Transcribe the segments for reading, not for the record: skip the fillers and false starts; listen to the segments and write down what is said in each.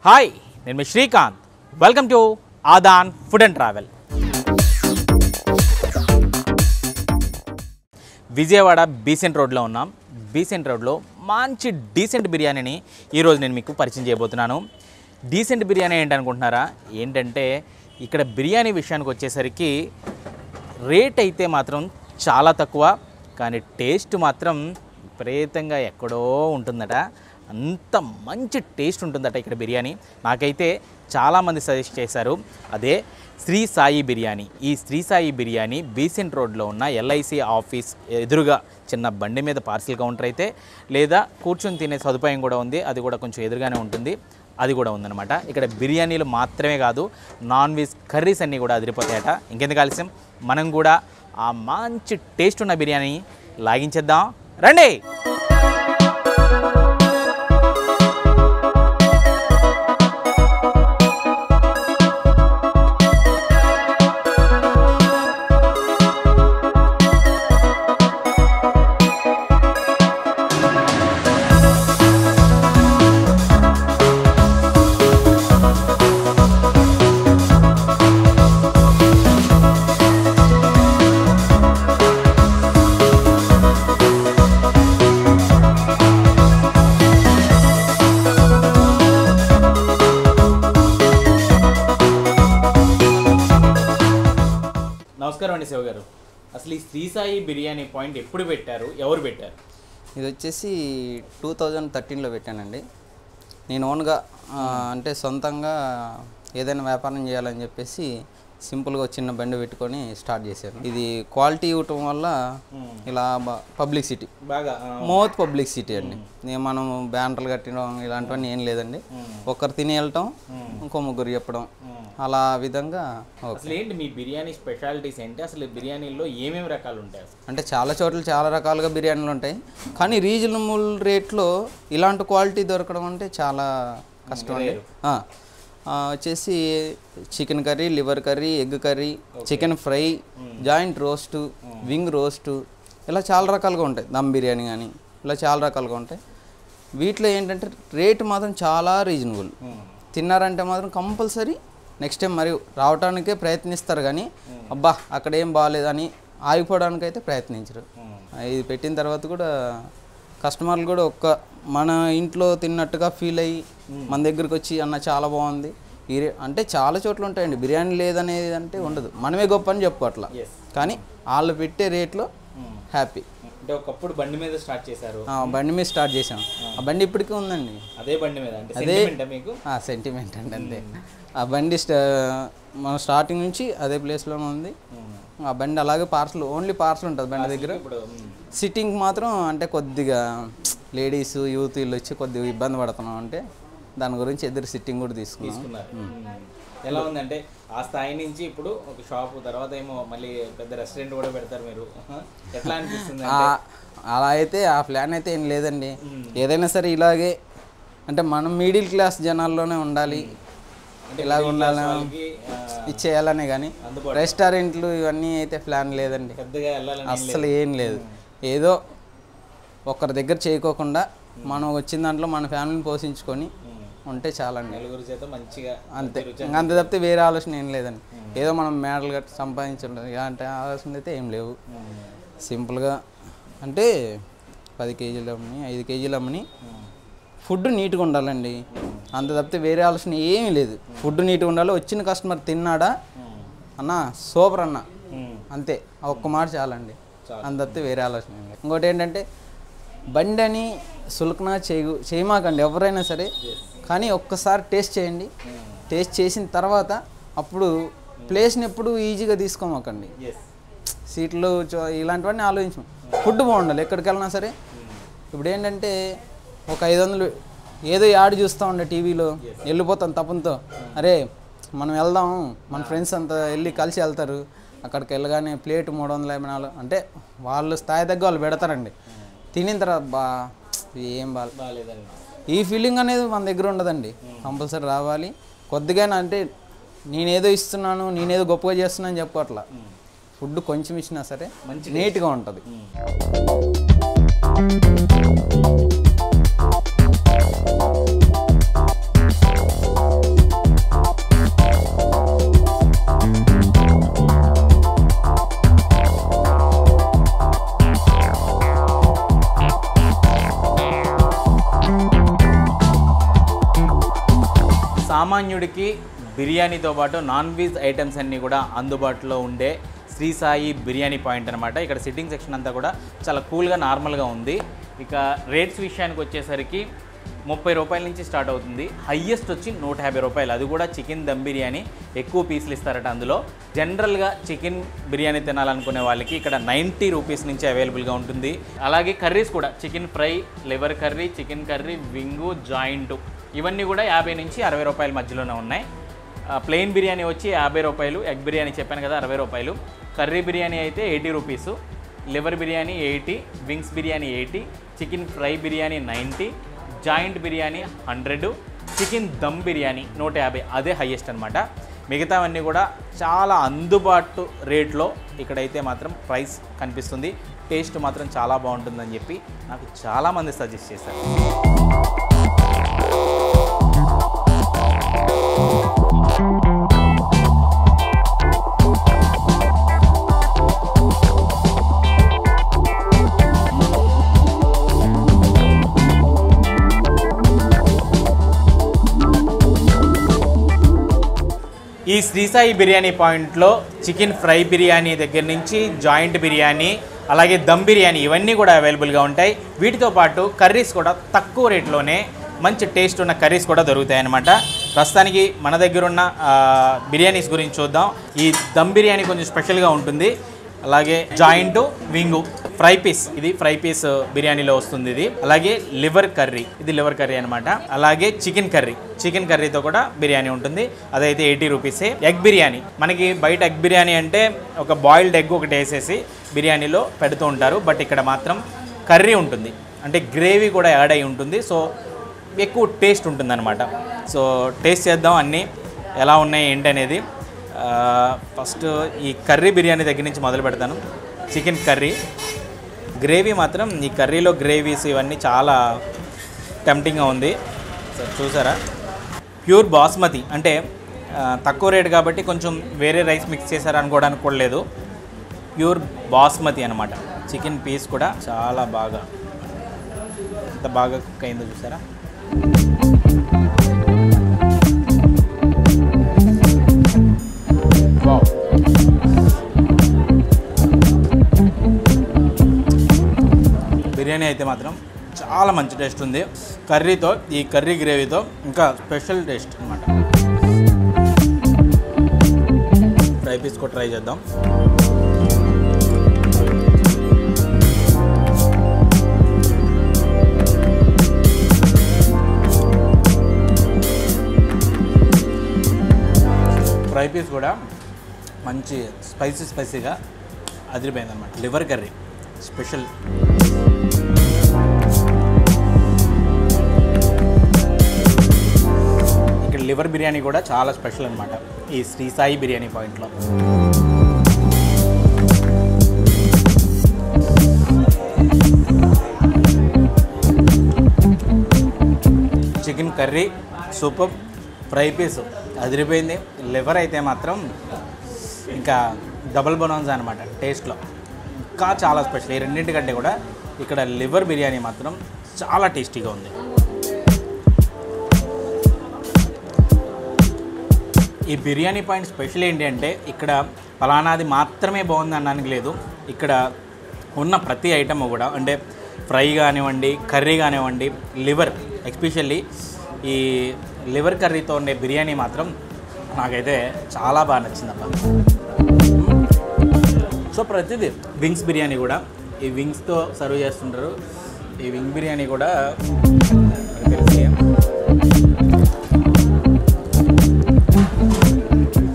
Hi, నేను మీ Srikanth. Welcome to Aadan food and travel. Vijayawada Besant రోడ్లో ఉన్నాం. బీసెంట్ రోడ్లో మంచి డీసెంట్ బిర్యానీని ఈరోజు నేను మీకు పరిచయం చేయబోతున్నాను. డీసెంట్ బిర్యానీ ఏంటనుకుంటున్నారా? ఏంటంటే ఇక్కడ బిర్యానీ విషయానికి వచ్చేసరికి రేట్ అయితే మాత్రం చాలా తక్కువ, కానీ టేస్ట్ మాత్రం విపరీతంగా ఎక్కడో ఉంటుందట. అంత మంచి టేస్ట్ ఉంటుందట ఇక్కడ బిర్యానీ. నాకైతే చాలామంది సజెస్ట్ చేశారు, అదే శ్రీ సాయి బిర్యానీ. ఈ శ్రీ సాయి బిర్యానీ బీసెంట్ రోడ్లో ఉన్న ఎల్ఐసి ఆఫీస్ ఎదురుగా చిన్న బండి మీద పార్సిల్ కౌంటర్ అయితే, లేదా కూర్చొని తినే సదుపాయం కూడా ఉంది, అది కూడా కొంచెం ఎదురుగానే ఉంటుంది, అది కూడా ఉందన్నమాట. ఇక్కడ బిర్యానీలు మాత్రమే కాదు, నాన్ వెజ్ కర్రీస్ అన్నీ కూడా అదిరిపోతాయట. ఇంకెందుకు ఆలస్యం, మనం కూడా ఆ మంచి టేస్ట్ ఉన్న బిర్యానీ లాగించేద్దాం రండి. నమస్కారం అండి శివ గారు. అసలు ఈ శ్రీ సాయి బిర్యానీ పాయింట్ ఎప్పుడు పెట్టారు, ఎవరు పెట్టారు? ఇది వచ్చేసి 2013లో పెట్టానండి. నేను ఓన్గా అంటే సొంతంగా ఏదైనా వ్యాపారం చేయాలని చెప్పేసి సింపుల్గా చిన్న బండి పెట్టుకొని స్టార్ట్ చేశాను. ఇది క్వాలిటీ ఇవ్వటం వల్ల ఇలా పబ్లిసిటీ, బాగా మౌత్ పబ్లిసిటీ అండి. మనం బ్యానర్లు కట్టడం ఇలాంటివన్నీ ఏం లేదండి. ఒకరు తిని వెళ్ళటం, ఇంకో ముగ్గురు చెప్పడం, అలా విధంగా. అసలు ఏంటి మీ బిర్యానీ స్పెషాలిటీస్ ఏంటి? అసలు బిర్యానీలో ఏమేమి రకాలు ఉంటాయి? అంటే చాలా చోట్ల చాలా రకాలుగా బిర్యానీలు ఉంటాయి, కానీ రీజనబుల్ రేట్లో ఇలాంటి క్వాలిటీ దొరకడం అంటే చాలా కష్టం అండి. వచ్చేసి chicken curry, liver curry, egg curry, chicken fry, joint roast, wing roast, ఇలా చాలా రకాలుగా ఉంటాయి. దమ్ బిర్యానీ కానీ ఇలా చాలా రకాలుగా ఉంటాయి. వీటిలో ఏంటంటే రేటు మాత్రం చాలా రీజనబుల్. తిన్నారంటే మాత్రం కంపల్సరీ నెక్స్ట్ టైం మరి రావడానికే ప్రయత్నిస్తారు, కానీ అబ్బా అక్కడ ఏం బాగాలేదని ఆగిపోవడానికైతే ప్రయత్నించరు. ఇది పెట్టిన తర్వాత కూడా కస్టమర్లు కూడా మన ఇంట్లో తిన్నట్టుగా ఫీల్ అయ్యి మన దగ్గరికి వచ్చి అన్న చాలా బాగుంది అంటే చాలా చోట్ల ఉంటాయండి. బిర్యానీ లేదనేది అంటే ఉండదు, మనమే గొప్ప అని చెప్పుకోవట్లా, కానీ వాళ్ళు పెట్టే రేట్లో హ్యాపీ. అంటే ఒకప్పుడు బండి మీద స్టార్ట్ చేశారు. బండి మీద స్టార్ట్ చేసాం. ఆ బండి ఇప్పటికీ ఉందండి. అదే బండి మీద అదే సెంటిమెంట్ అండి, అంతే. ఆ బండి మన స్టార్టింగ్ నుంచి అదే ప్లేస్లోనే ఉంది. ఆ బండి అలాగే ఓన్లీ పార్సల్ ఉంటుంది బండి దగ్గర. సిట్టింగ్ మాత్రం అంటే కొద్దిగా లేడీస్ యూత్ వీళ్ళు వచ్చి కొద్దిగా ఇబ్బంది పడుతున్నాం, అంటే దాని గురించి ఎదురు సిట్టింగ్ కూడా తీసుకున్నారు. ఎలా ఉందంటే ఆ స్థాయి నుంచి ఇప్పుడు ఒక షాపు, తర్వాత ఏమో మళ్ళీ పెద్ద రెస్టారెంట్ కూడా పెడతారు మీరు, ఎట్లా అనిపిస్తుంది? అలా అయితే ఆ ప్లాన్ అయితే ఏం లేదండి. ఏదైనా సరే ఇలాగే అంటే మనం మిడిల్ క్లాస్ జనాల్లోనే ఉండాలి, ఇలాగ ఉండాలని ఇచ్చేయాలనే, కానీ రెస్టారెంట్లు ఇవన్నీ అయితే ప్లాన్ లేదండి. అస్సలు ఏం లేదు. ఏదో ఒకరి దగ్గర చేయకోకుండా మనం వచ్చిన దాంట్లో మన ఫ్యామిలీని పోషించుకొని ఉంటే చాలండి, అంతే. అంత తప్పితే వేరే ఆలోచన ఏం లేదండి. ఏదో మనం మేడలు కట్టి సంపాదించుంటాం ఇలాంటి ఆలోచనలు అయితే ఏం లేవు. సింపుల్గా అంటే 10 కేజీలు అమ్మని, 5 కేజీలు అమ్మని, ఫుడ్ నీట్గా ఉండాలండి, అంత తప్పితే వేరే ఆలోచన ఏమీ లేదు. ఫుడ్ నీట్గా ఉండాలి, వచ్చిన కస్టమర్ తిన్నాడా అన్న సూపర్ అన్న, అంతే. ఒక్క మాట చాలండి, అంత తప్పితే వేరే ఆలోచన ఏం లేదు. ఇంకోటి ఏంటంటే బండి అని సులకన చేయమాకండి ఎవరైనా సరే, కానీ ఒక్కసారి టేస్ట్ చేయండి. టేస్ట్ చేసిన తర్వాత అప్పుడు ప్లేస్ని ఎప్పుడు ఈజీగా తీసుకోమాకండి. సీట్లు ఇలాంటివన్నీ ఆలోచించం. ఫుడ్ బాగుండాలి ఎక్కడికి వెళ్ళినా సరే. ఇప్పుడు ఏంటంటే ఒక 500 ఏదో యాడ్ చూస్తూ ఉండే టీవీలో, వెళ్ళిపోతాం తపంతో, అరే మనం వెళ్దాం, మన ఫ్రెండ్స్ అంతా వెళ్ళి కలిసి వెళ్తారు, అక్కడికి వెళ్ళగానే ప్లేట్ 354 అంటే వాళ్ళు స్థాయి తగ్గ వాళ్ళు పెడతారండి. తినిన తర్వాత ఏం బాగాలేదండి, ఈ ఫీలింగ్ అనేది మన దగ్గర ఉండదండి. కంపల్సరీ రావాలి కొద్దిగా, అంటే నేనేదో ఇస్తున్నాను, నేనేదో గొప్పగా చేస్తున్నాను అని చెప్పుకోవట్లా. ఫుడ్ కొంచెం ఇచ్చినా సరే నీట్గా ఉంటుంది. సామాన్యుడికి బిర్యానీతో పాటు నాన్ వెజ్ ఐటమ్స్ అన్నీ కూడా అందుబాటులో ఉండే శ్రీ సాయి బిర్యానీ పాయింట్ అనమాట. ఇక్కడ సిట్టింగ్ సెక్షన్ అంతా కూడా చాలా కూల్గా నార్మల్గా ఉంది. ఇక రేట్స్ విషయానికి వచ్చేసరికి 30 రూపాయల నుంచి స్టార్ట్ అవుతుంది. హయ్యెస్ట్ వచ్చి 150 రూపాయలు. అది కూడా చికెన్ దమ్ బిర్యానీ, ఎక్కువ పీసులు ఇస్తారట అందులో. జనరల్గా చికెన్ బిర్యానీ తినాలనుకునే వాళ్ళకి ఇక్కడ 90 రూపీస్ నుంచి అవైలబుల్గా ఉంటుంది. అలాగే కర్రీస్ కూడా chicken fry, liver curry, chicken curry, wing, joint ఇవన్నీ కూడా 50 నుంచి 60 రూపాయల మధ్యలోనే ఉన్నాయి. ప్లెయిన్ బిర్యానీ వచ్చి 50 రూపాయలు, ఎగ్ బిర్యానీ చెప్పాను కదా 60 రూపాయలు, కర్రీ బిర్యానీ అయితే 80 rupees, liver biryani 80, wings biryani 80, chicken fry biryani 90, joint biryani 100, chicken dum biryani 150, అదే హైయెస్ట్ అనమాట. మిగతావన్నీ కూడా చాలా అందుబాటు రేట్లో ఇక్కడైతే మాత్రం ప్రైస్ కనిపిస్తుంది. టేస్ట్ మాత్రం చాలా బాగుంటుందని చెప్పి నాకు చాలామంది సజెస్ట్ చేశారు. ఈ శ్రీ సాయి బిర్యానీ పాయింట్లో చికెన్ ఫ్రై బిర్యానీ దగ్గర నుంచి జాయింట్ బిర్యానీ, అలాగే దమ్ బిర్యానీ ఇవన్నీ కూడా అవైలబుల్గా ఉంటాయి. వీటితో పాటు కర్రీస్ కూడా తక్కువ రేట్లోనే మంచి టేస్ట్ ఉన్న కర్రీస్ కూడా దొరుకుతాయి అన్నమాట. ప్రస్తుతానికి మన దగ్గర ఉన్న బిర్యానీస్ గురించి చూద్దాం. ఈ దమ్ బిర్యానీ కొంచెం స్పెషల్గా ఉంటుంది. అలాగే జాయింట్, వింగు, ఫ్రై పీస్, ఇది ఫ్రై పీస్ బిర్యానీలో వస్తుంది ఇది. అలాగే లివర్ కర్రీ, ఇది లివర్ కర్రీ అనమాట. అలాగే చికెన్ కర్రీ, చికెన్ కర్రీతో కూడా బిర్యానీ ఉంటుంది, అదైతే 80 రూపీసే. ఎగ్ బిర్యానీ, మనకి బయట ఎగ్ బిర్యానీ అంటే ఒక బాయిల్డ్ ఎగ్ ఒకటి వేసేసి బిర్యానీలో పెడుతూ ఉంటారు. బట్ ఇక్కడ మాత్రం కర్రీ ఉంటుంది, అంటే గ్రేవీ కూడా యాడ్ అయి ఉంటుంది. సో ఎక్కువ టేస్ట్ ఉంటుందన్నమాట. సో టేస్ట్ చేద్దాం అన్నీ ఎలా ఉన్నాయి ఏంటి అనేది. ఫస్ట్ ఈ కర్రీ బిర్యానీ దగ్గర నుంచి మొదలు పెడతాను. చికెన్ కర్రీ గ్రేవీ మాత్రం, ఈ కర్రీలో గ్రేవీస్ ఇవన్నీ చాలా టెంప్టింగ్గా ఉంది. సార్ చూసారా, ప్యూర్ బాస్మతి, అంటే తక్కువ రేట్ కాబట్టి కొంచెం వేరే రైస్ మిక్స్ చేశారు అనుకోవడానికి కూడా లేదు. ప్యూర్ బాస్మతి అనమాట. చికెన్ పీస్ కూడా చాలా బాగా, ఎంత బాగా కుక్ అయిందో చూసారా. బిర్యానీ అయితే మాత్రం చాలా మంచి టేస్ట్ ఉంది. కర్రీతో, ఈ కర్రీ గ్రేవీతో ఇంకా స్పెషల్ టేస్ట్ అనమాట. ఫ్రై పీస్ కూడా ట్రై చేద్దాం. ఫ్రై పీస్ కూడా మంచి స్పైసీగా అదిరిపోయింది అనమాట. Liver curry special. ఇక్కడ లివర్ బిర్యానీ కూడా చాలా స్పెషల్ అనమాట ఈ శ్రీ సాయి బిర్యానీ పాయింట్లో. Chicken curry super, fry piece అదిరిపోయింది. లివర్ అయితే మాత్రం ఇంకా డబుల్ బొనాన్సా అనమాట టేస్ట్లో, ఇంకా చాలా స్పెషల్. ఈ రెండింటికంటే కూడా ఇక్కడ లివర్ బిర్యానీ మాత్రం చాలా టేస్టీగా ఉంది. ఈ బిర్యానీ పాయింట్ స్పెషల్ ఏంటి అంటే ఇక్కడ ఫలానాది మాత్రమే బాగుంది అనడానికి లేదు. ఇక్కడ ఉన్న ప్రతి ఐటమ్ కూడా, అంటే ఫ్రై కానివ్వండి, కర్రీ కానివ్వండి, లివర్ ఎస్పెషల్లీ ఈ లివర్ కర్రీతో ఉండే బిర్యానీ మాత్రం నాకైతే చాలా బాగా నచ్చిందబ్బా. సో ప్రతిదీ, వింగ్స్ బిర్యానీ కూడా ఈ వింగ్స్తో సర్వ్ చేస్తుంటారు. ఈ వింగ్ బిర్యానీ కూడా తెలిసి,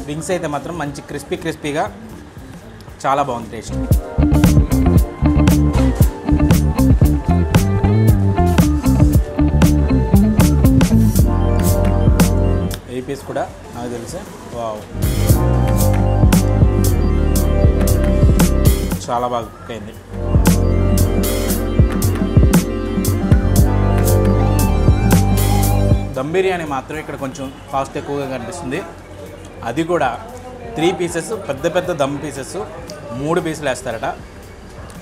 వింగ్స్ అయితే మాత్రం మంచి క్రిస్పీగా చాలా బాగుంది టేస్ట్. ఈ పీస్ కూడా నాకు తెలిసి వావ్, చాలా బాగా కుక్ అయింది. దమ్ బిర్యానీ మాత్రం ఇక్కడ కొంచెం కాస్ట్ ఎక్కువగా కనిపిస్తుంది. అది కూడా 3 పీసెస్, పెద్ద దమ్ పీసెస్ 3 పీసులు వేస్తారట.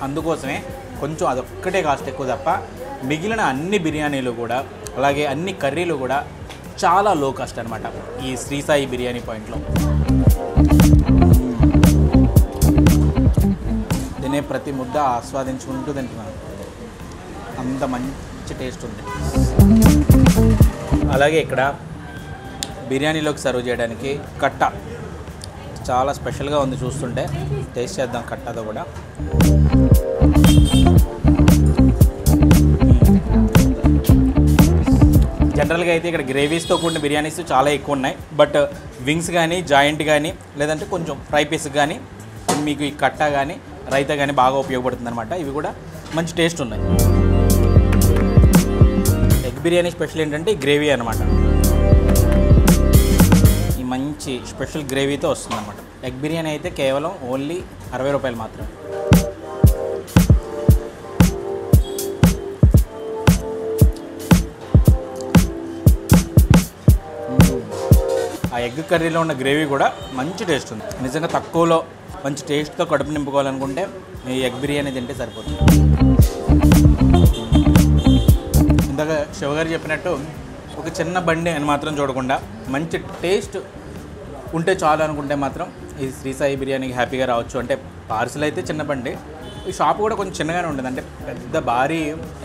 అందుకోసమే కొంచెం అదొక్కటే కాస్ట్ ఎక్కువ తప్ప మిగిలిన అన్ని బిర్యానీలు కూడా, అలాగే అన్ని కర్రీలు కూడా చాలా లో కాస్ట్ అనమాట ఈ శ్రీ సాయి బిర్యానీ పాయింట్లో. తినే ప్రతి ముద్ద ఆస్వాదించుకుంటూ తింటున్నాను, అంత మంచి టేస్ట్ ఉంది. అలాగే ఇక్కడ బిర్యానీలోకి సర్వ్ చేయడానికి కట్ట చాలా స్పెషల్గా ఉంది, చూస్తుంటే టేస్ట్ చేద్దాం కట్టతో కూడా. జనరల్గా అయితే ఇక్కడ గ్రేవీస్తో కూడిన బిర్యానీస్ చాలా ఎక్కువ ఉన్నాయి, బట్ వింగ్స్ కానీ జాయింట్ కానీ లేదంటే కొంచెం ఫ్రై పీస్ కానీ మీకు ఈ కట్ట కానీ రైతా కానీ బాగా ఉపయోగపడుతుంది అనమాట. ఇవి కూడా మంచి టేస్ట్ ఉన్నాయి. ఎగ్ బిర్యానీ స్పెషల్ ఏంటంటే ఈ గ్రేవీ అనమాట, ఈ మంచి స్పెషల్ గ్రేవీతో వస్తుంది అనమాట. ఎగ్ బిర్యానీ అయితే కేవలం ఓన్లీ 60 రూపాయలు మాత్రమే. ఆ ఎగ్ కర్రీలో ఉన్న గ్రేవీ కూడా మంచి టేస్ట్ ఉంది. నిజంగా తక్కువలో మంచి టేస్ట్తో కడుపు నింపుకోవాలనుకుంటే ఈ ఎగ్ బిర్యానీ తింటే సరిపోతుంది. ఇందాక శివగారు చెప్పినట్టు ఒక చిన్న బండి అని మాత్రం చూడకుండా మంచి టేస్ట్ ఉంటే చాలు అనుకుంటే మాత్రం ఈ శ్రీ సాయి బిర్యానీకి హ్యాపీగా రావచ్చు. అంటే పార్సిల్ అయితే చిన్న బండి, ఈ షాప్ కూడా కొంచెం చిన్నగానే ఉంటుంది, అంటే పెద్ద భారీ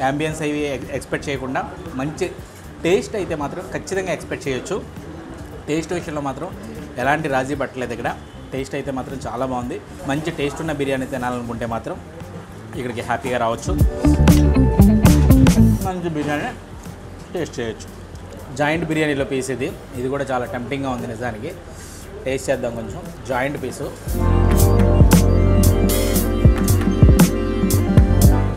యాంబియన్స్ అవి ఎక్స్పెక్ట్ చేయకుండా మంచి టేస్ట్ అయితే మాత్రం ఖచ్చితంగా ఎక్స్పెక్ట్ చేయొచ్చు. టేస్ట్ విషయంలో మాత్రం ఎలాంటి రాజీ పట్టలేదు ఇక్కడ. టేస్ట్ అయితే మాత్రం చాలా బాగుంది. మంచి టేస్ట్ ఉన్న బిర్యానీ తినాలనుకుంటే మాత్రం ఇక్కడికి హ్యాపీగా రావచ్చు, మంచి బిర్యానీ టేస్ట్ చేయొచ్చు. జాయింట్ బిర్యానీలో పీస్ ఇది కూడా చాలా టెంప్టింగ్గా ఉంది నిజానికి. టేస్ట్ చేద్దాం కొంచెం. జాయింట్ పీసు,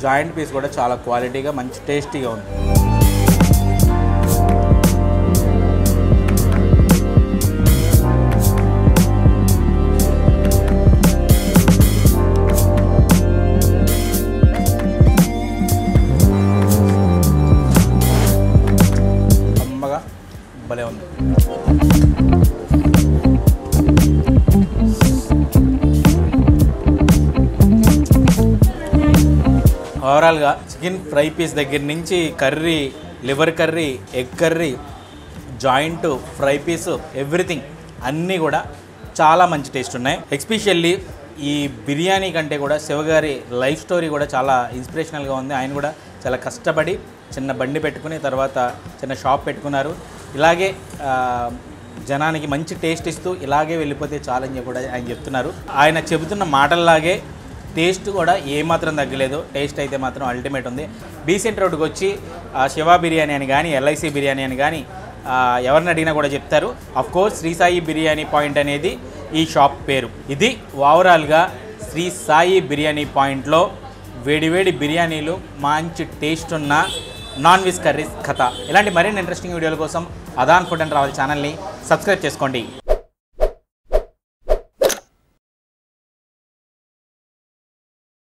జాయింట్ పీస్ కూడా చాలా క్వాలిటీగా మంచి టేస్టీగా ఉంది. అమ్మగా భలే ఉంది. ఓవరాల్గా చికెన్ ఫ్రై పీస్ దగ్గర నుంచి curry, liver curry, egg curry, joint, fry piece, everything అన్నీ కూడా చాలా మంచి టేస్ట్ ఉన్నాయి. ఎస్పెషల్లీ ఈ బిర్యానీ కంటే కూడా శివగారి లైఫ్ స్టోరీ కూడా చాలా ఇన్స్పిరేషనల్గా ఉంది. ఆయన కూడా చాలా కష్టపడి చిన్న బండి పెట్టుకుని తర్వాత చిన్న షాప్ పెట్టుకున్నారు. ఇలాగే జనానికి మంచి టేస్ట్ ఇస్తూ ఇలాగే వెళ్ళిపోతే చాలని కూడా ఆయన చెప్తున్నారు. ఆయన చెబుతున్న మాటల్లాగే టేస్ట్ కూడా ఏమాత్రం తగ్గలేదు. టేస్ట్ అయితే మాత్రం అల్టిమేట్ ఉంది. బీసెంట్ రోడ్కి వచ్చి శివ బిర్యానీ అని కానీ ఎల్ఐసి బిర్యానీ అని కానీ ఎవరిని అడిగినా కూడా చెప్తారు. అఫ్కోర్స్ శ్రీ సాయి బిర్యానీ పాయింట్ అనేది ఈ షాప్ పేరు. ఇది ఓవరాల్గా శ్రీ సాయి బిర్యానీ పాయింట్లో వేడివేడి బిర్యానీలు, మంచి టేస్ట్ ఉన్న నాన్ వెజ్ కర్రీస్ కథ. ఇలాంటి మరిన్ని ఇంట్రెస్టింగ్ వీడియోల కోసం అదాన్ ఫుడ్ అండ్ ట్రావెల్ ఛానల్ని సబ్స్క్రైబ్ చేసుకోండి.